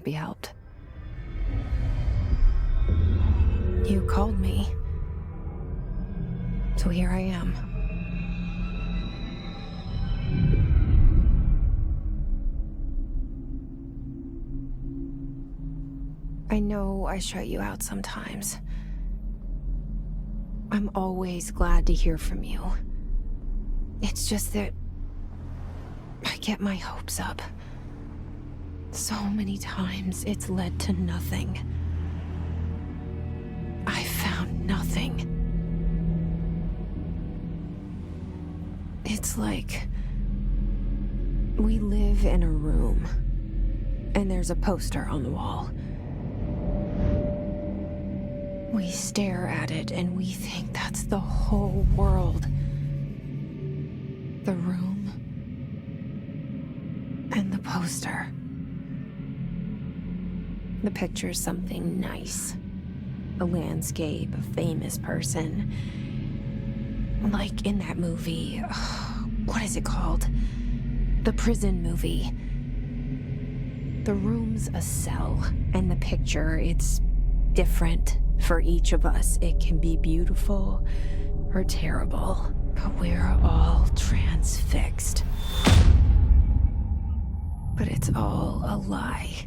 can't be helped. You called me. So here I am. I know I shut you out sometimes. I'm always glad to hear from you. It's just that I get my hopes up. So many times it's led to nothing. I found nothing. It's like we live in a room, and there's a poster on the wall. We stare at it and we think that's the whole world. The room and the poster. The picture's something nice. A landscape, a famous person. Like in that movie, what is it called? The prison movie. The room's a cell, and the picture, it's different for each of us. It can be beautiful or terrible, but we're all transfixed. But it's all a lie.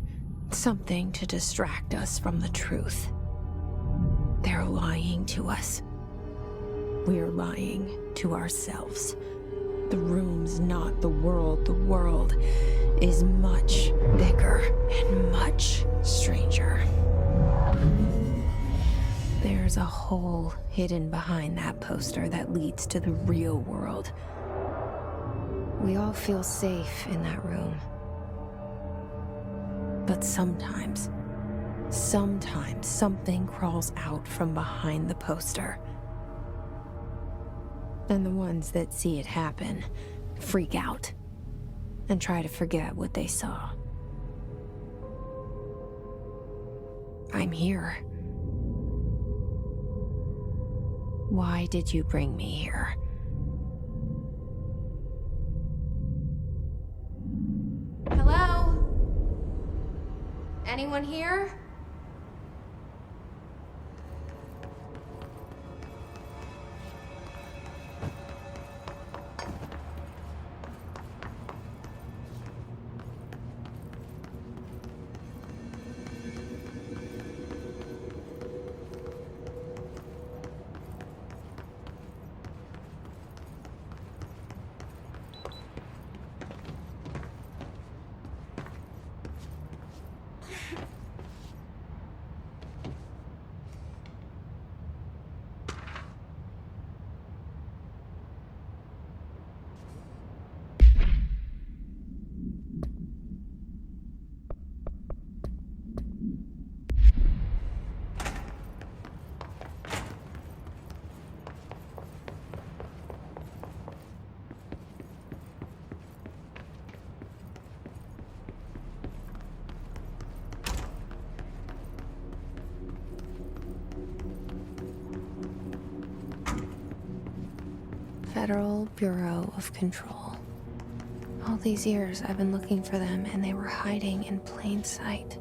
Something to distract us from the truth. They're lying to us. We're lying to ourselves. The room's not the world. The world is much bigger and much stranger. There's a hole hidden behind that poster that leads to the real world. We all feel safe in that room. But sometimes something crawls out from behind the poster. And the ones that see it happen freak out and try to forget what they saw. I'm here. Why did you bring me here? Hello? Anyone here? Federal Bureau of Control. All these years I've been looking for them, and they were hiding in plain sight.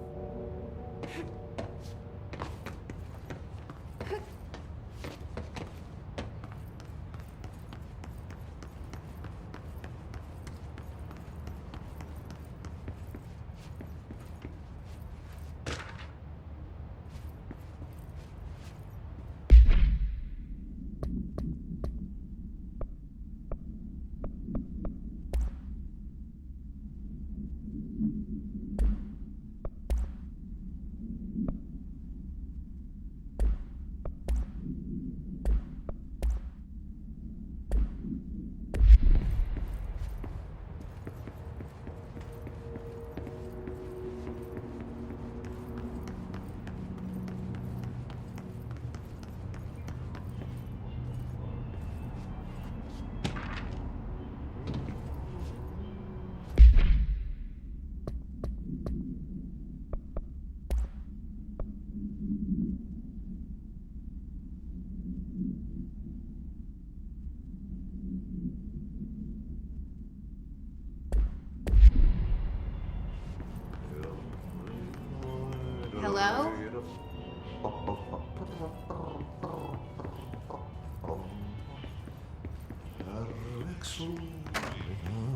Hello?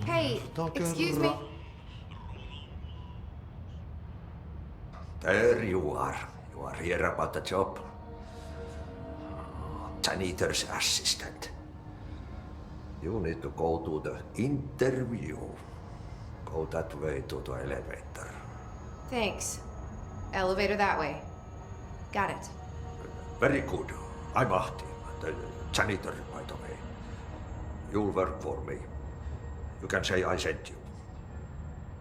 Hey, excuse me. There you are. You are here about the job. Janitor's assistant. You need to go to the interview. Go that way to the elevator. Thanks. Elevator that way. Got it. Very good. I'm Martti, the janitor, by the way. You'll work for me. You can say I sent you.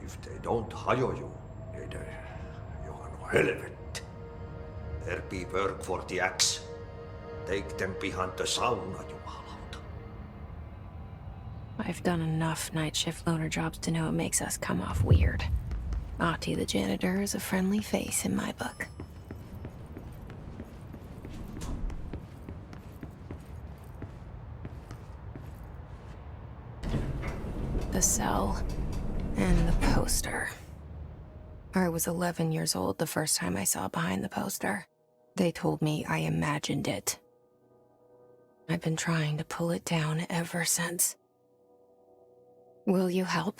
If they don't hire you, neither you are no helvet. There be work for the axe. Take them behind the sauna, jumalauta. I've done enough night shift loner jobs to know it makes us come off weird. Martti the janitor is a friendly face in my book. The cell and the poster. I was 11 years old the first time I saw behind the poster. They told me I imagined it. I've been trying to pull it down ever since. Will you help?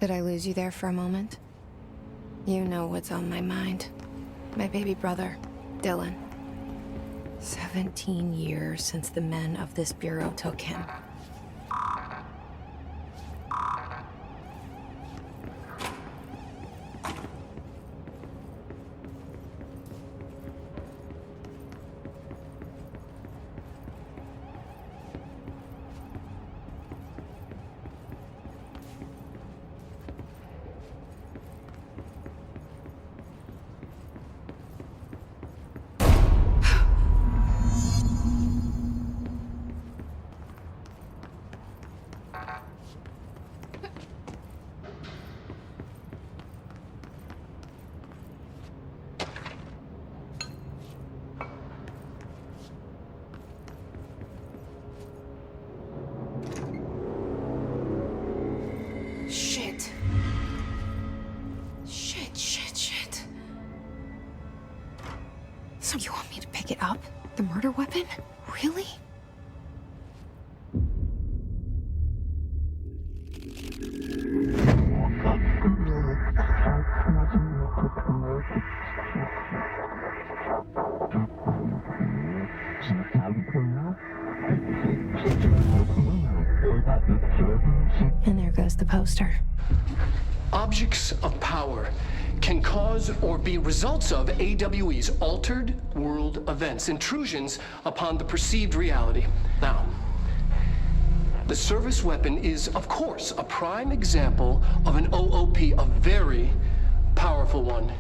Did I lose you there for a moment? You know what's on my mind. My baby brother, Dylan. 17 years since the men of this bureau took him. So you want me to pick it up? The murder weapon? Really? And there goes the poster. Objects of power can cause or be results of AWE's altered world events, intrusions upon the perceived reality. Now, the service weapon is, of course, a prime example of an OOP, a very powerful one,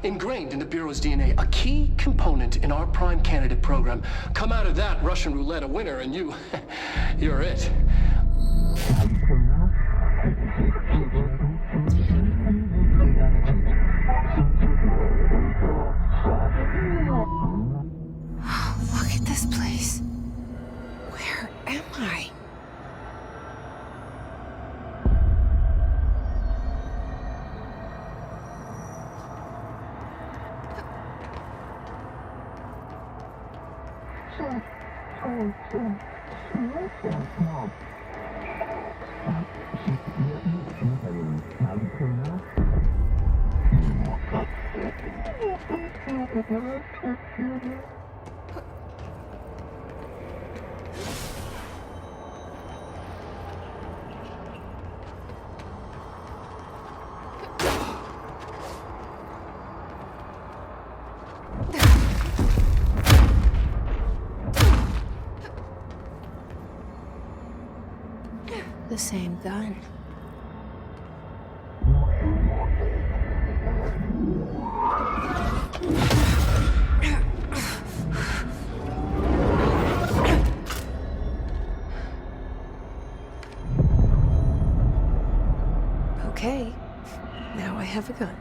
ingrained in the Bureau's DNA, a key component in our prime candidate program. Come out of that Russian roulette a winner and you're it. Look at this place. Where am I? The same gun. Okay, now I have a gun.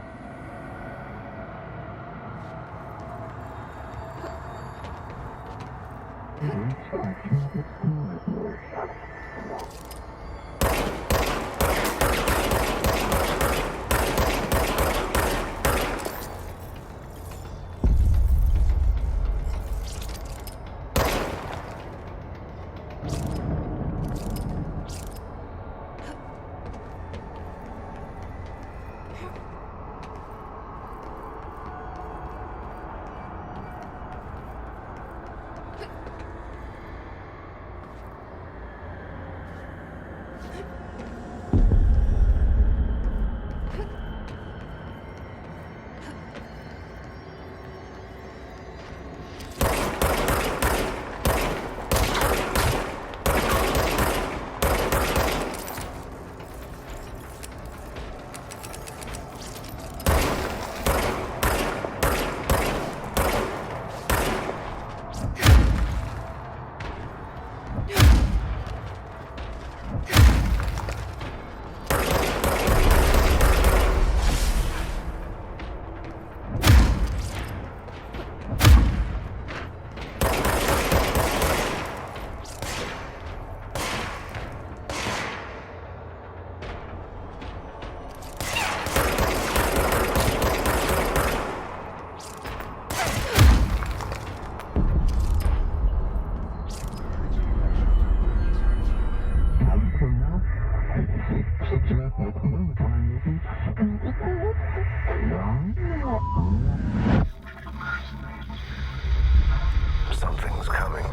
Something's coming.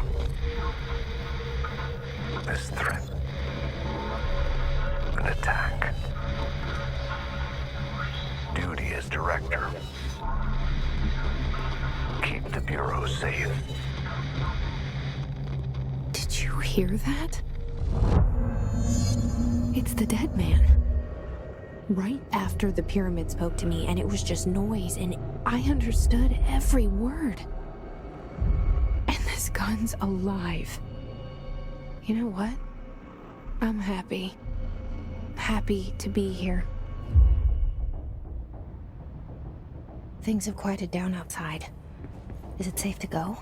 This threat. An attack. Duty as director. Keep the Bureau safe. Did you hear that? It's the dead man. Right after the pyramid spoke to me, and it was just noise, and I understood every word. And this gun's alive. You know what? I'm happy. Happy to be here. Things have quieted down outside. Is it safe to go?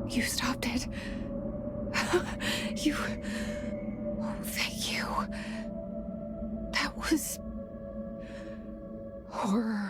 You stopped it. You... Oh, thank you. That was... horror.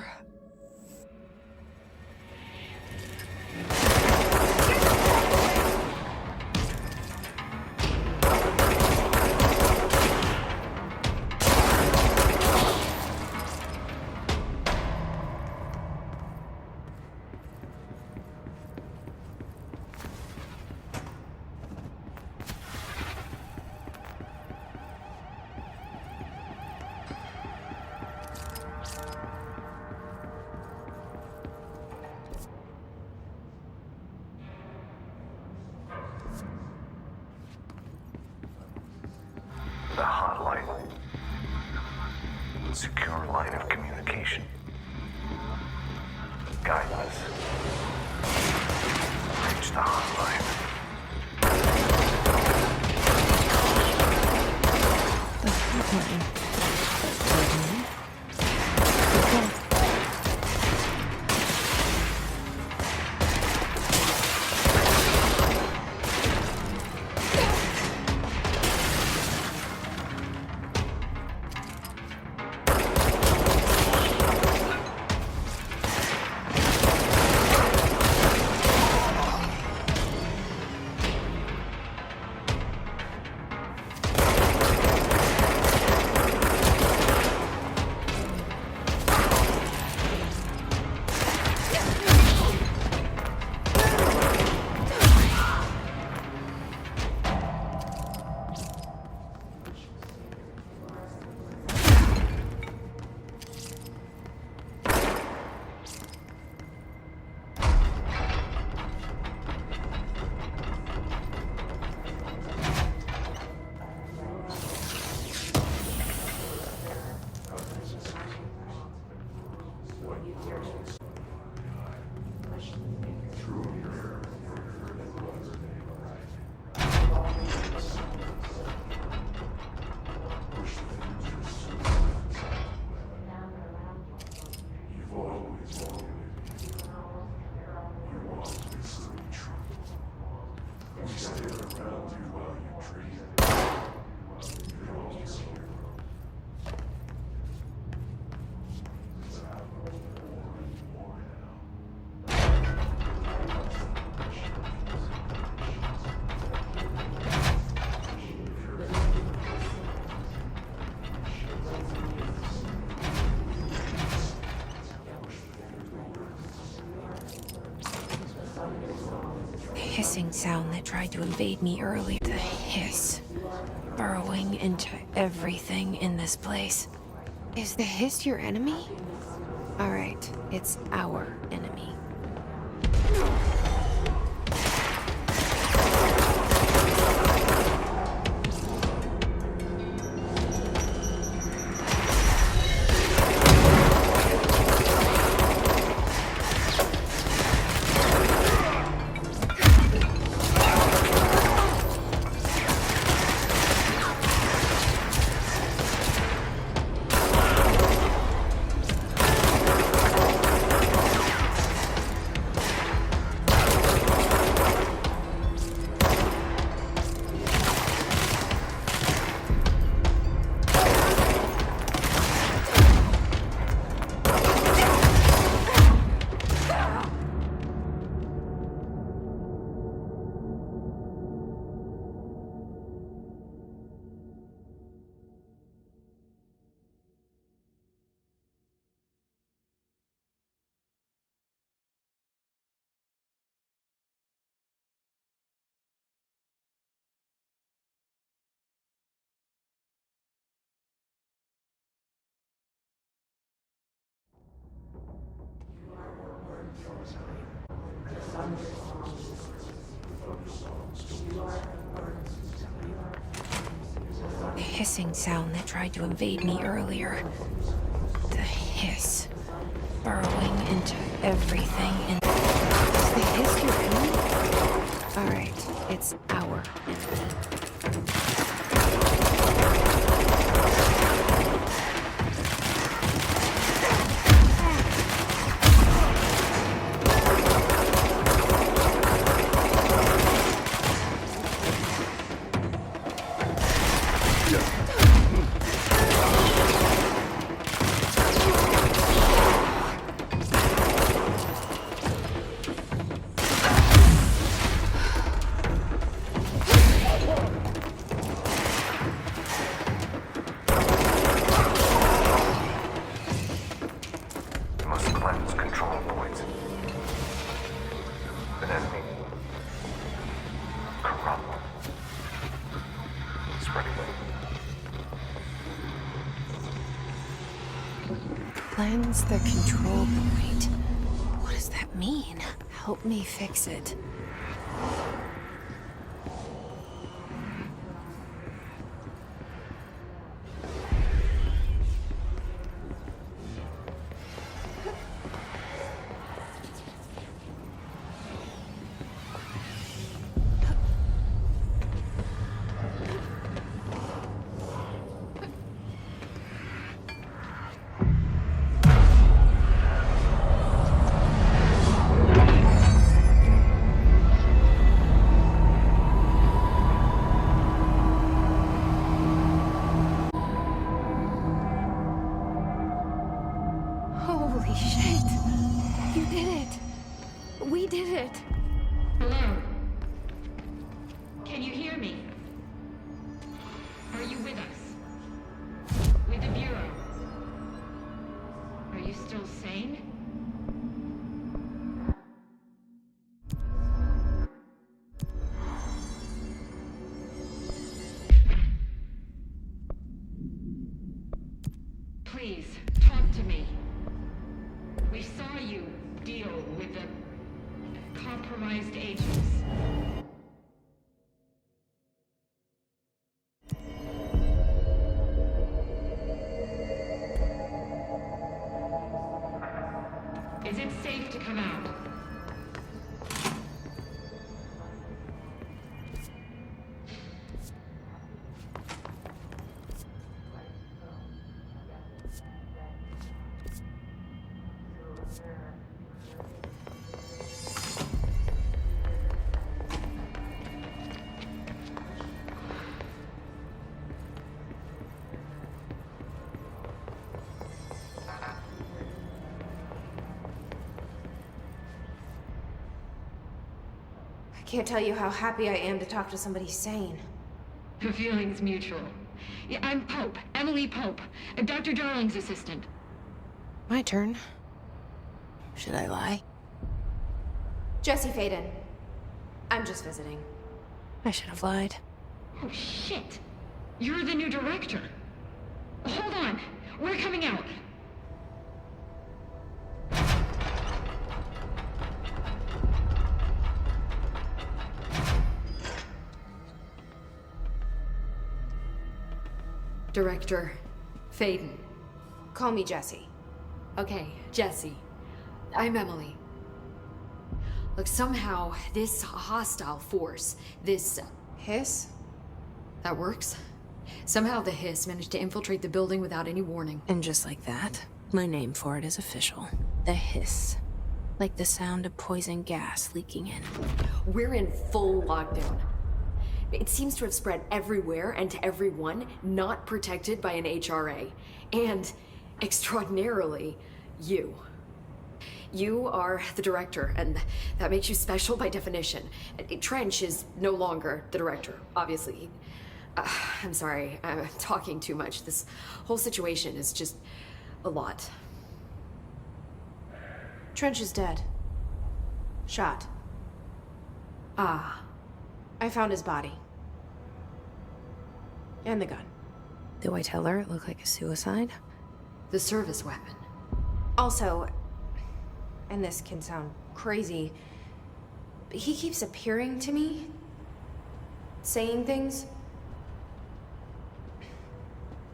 The hotline. Secure line of communication. Guidance. Reach the hotline. Hissing sound that tried to invade me earlier. The hiss. Burrowing into everything in this place. Is the hiss your enemy? Alright, it's our enemy. The hissing sound that tried to invade me earlier. The hiss. Burrowing into everything in... Is the hiss your enemy? Alright, it's our enemy. Cleanse the control point. What does that mean? Help me fix it. Holy shit. You did it. We did it. Hello? Can you hear me? Are you with us? With the Bureau? Are you still sane? Please, talk to me. We saw you deal with the compromised agents. Is it safe to come out? I can't tell you how happy I am to talk to somebody sane. The feeling's mutual. Yeah, I'm Pope, Emily Pope, Dr. Darling's assistant. My turn. Should I lie? Jesse Faden. I'm just visiting. I should have lied. Oh, shit. You're the new director. Hold on. We're coming out. Director Faden. Call me Jesse. Okay, Jesse. I'm Emily. Look, somehow this hostile force, this... Hiss? that works? Somehow the hiss managed to infiltrate the building without any warning. And just like that, my name for it is official. The hiss. Like the sound of poison gas leaking in. We're in full lockdown. It seems to have spread everywhere and to everyone not protected by an HRA. And, extraordinarily, you. You are the director, and that makes you special by definition. Trench is no longer the director, obviously. I'm sorry, I'm talking too much. This whole situation is just a lot. Trench is dead. Shot. Ah. I found his body. And the gun. Do I tell her it looked like a suicide? The service weapon. Also, and this can sound crazy, but he keeps appearing to me, saying things.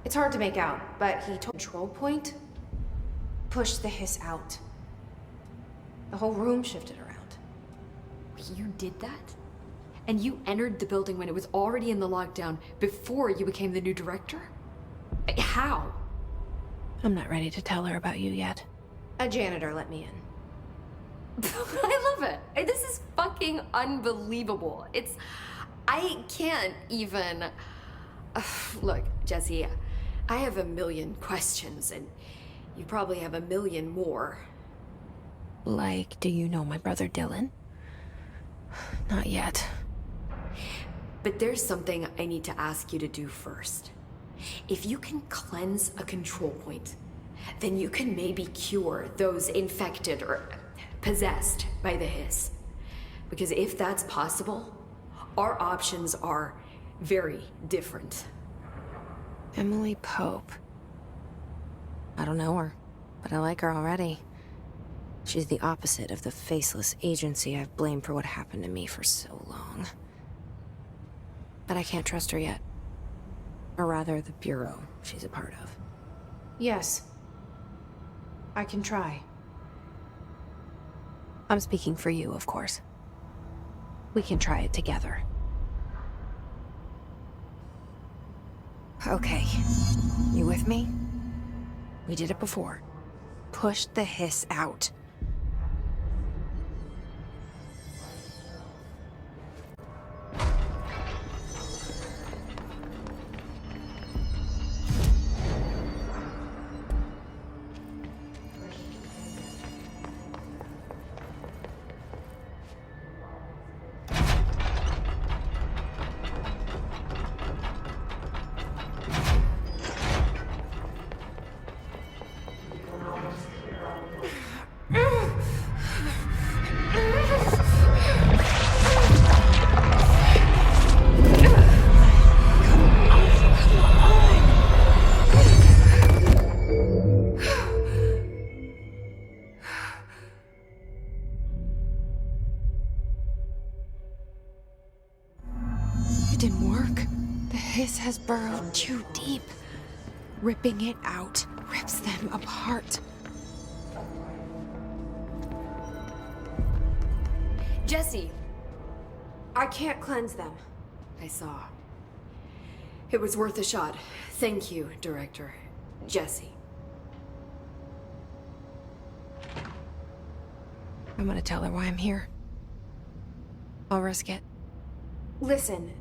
It's hard to make out, but he told control point, pushed the hiss out. The whole room shifted around. You did that? And you entered the building when it was already in the lockdown before you became the new director? How? I'm not ready to tell her about you yet. A janitor let me in. I love it. This is fucking unbelievable. I can't even... Look, Jesse, I have a million questions, and you probably have a million more. Like, do you know my brother Dylan? Not yet. But there's something I need to ask you to do first. If you can cleanse a control point, then you can maybe cure those infected or possessed by the hiss. Because if that's possible, our options are very different. Emily Pope. I don't know her, but I like her already. She's the opposite of the faceless agency I've blamed for what happened to me for so long. But I can't trust her yet. Or rather, the Bureau she's a part of. Yes. I can try. I'm speaking for you, of course. We can try it together. Okay. You with me? We did it before. Push the hiss out. didn't work. The hiss has burrowed too deep. Ripping it out rips them apart. Jesse! I can't cleanse them. I saw. It was worth a shot. Thank you, Director. Jesse. I'm gonna tell her why I'm here. I'll risk it. Listen,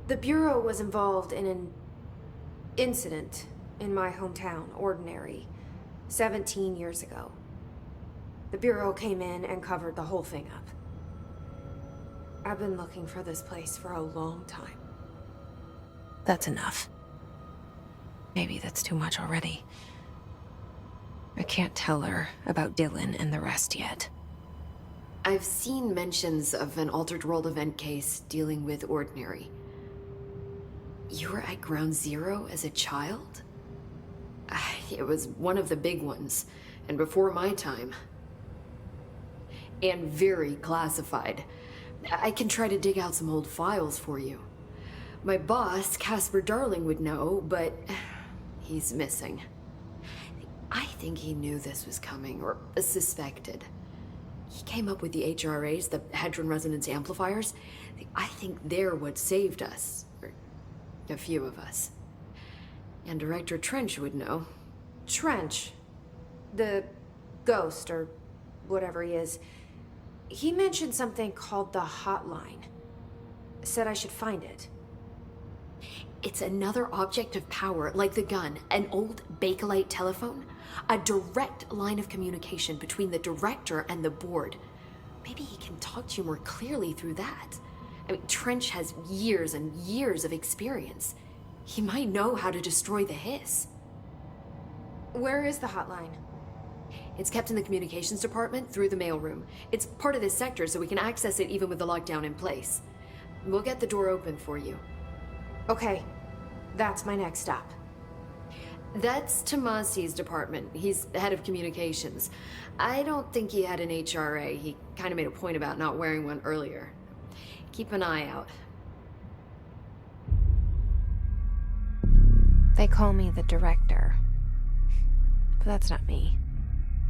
the Bureau was involved in an incident in my hometown, Ordinary, 17 years ago. The Bureau came in and covered the whole thing up. I've been looking for this place for a long time. That's enough. Maybe that's too much already. I can't tell her about Dylan and the rest yet. I've seen mentions of an Altered World event case dealing with Ordinary. You were at Ground Zero as a child? It was one of the big ones, and before my time. And very classified. I can try to dig out some old files for you. My boss, Casper Darling, would know, but he's missing. I think he knew this was coming, or suspected. He came up with the HRAs, the Hadron Resonance Amplifiers. I think they're what saved us. Or a few of us. And Director Trench would know. Trench? The ghost, or whatever he is. He mentioned something called the Hotline. Said I should find it. It's another object of power, like the gun, an old Bakelite telephone. A direct line of communication between the director and the board. Maybe he can talk to you more clearly through that. I mean, Trench has years and years of experience. He might know how to destroy the hiss. Where is the hotline? It's kept in the communications department through the mailroom. It's part of this sector, so we can access it even with the lockdown in place. We'll get the door open for you. Okay, that's my next stop. That's Tomasi's department. He's the head of communications. I don't think he had an HRA. He kind of made a point about not wearing one earlier. Keep an eye out. They call me the director. But that's not me.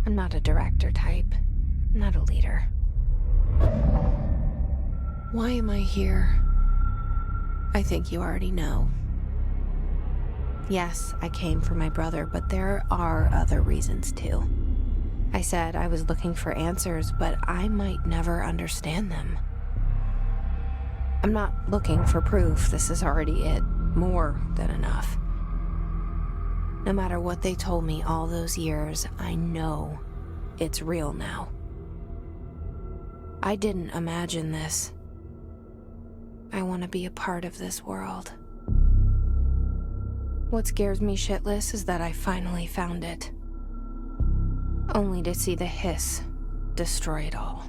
I'm not a director type. I'm not a leader. Why am I here? I think you already know. Yes, I came for my brother, but there are other reasons too. I said I was looking for answers, but I might never understand them. I'm not looking for proof. This is already it. More than enough. No matter what they told me all those years, I know it's real now. I didn't imagine this. I want to be a part of this world. What scares me shitless is that I finally found it. Only to see the hiss destroy it all.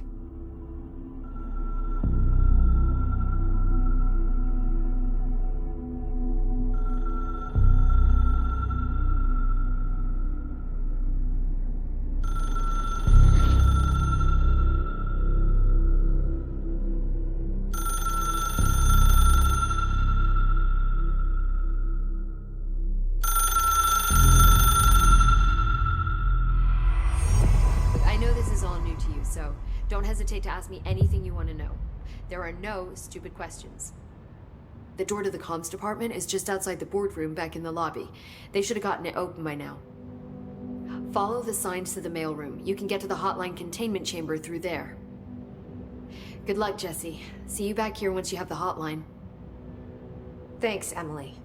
So don't hesitate to ask me anything you want to know. There are no stupid questions. The door to the comms department is just outside the boardroom back in the lobby. They should have gotten it open by now. Follow the signs to the mailroom. You can get to the hotline containment chamber through there. Good luck, Jesse. See you back here once you have the hotline. Thanks, Emily.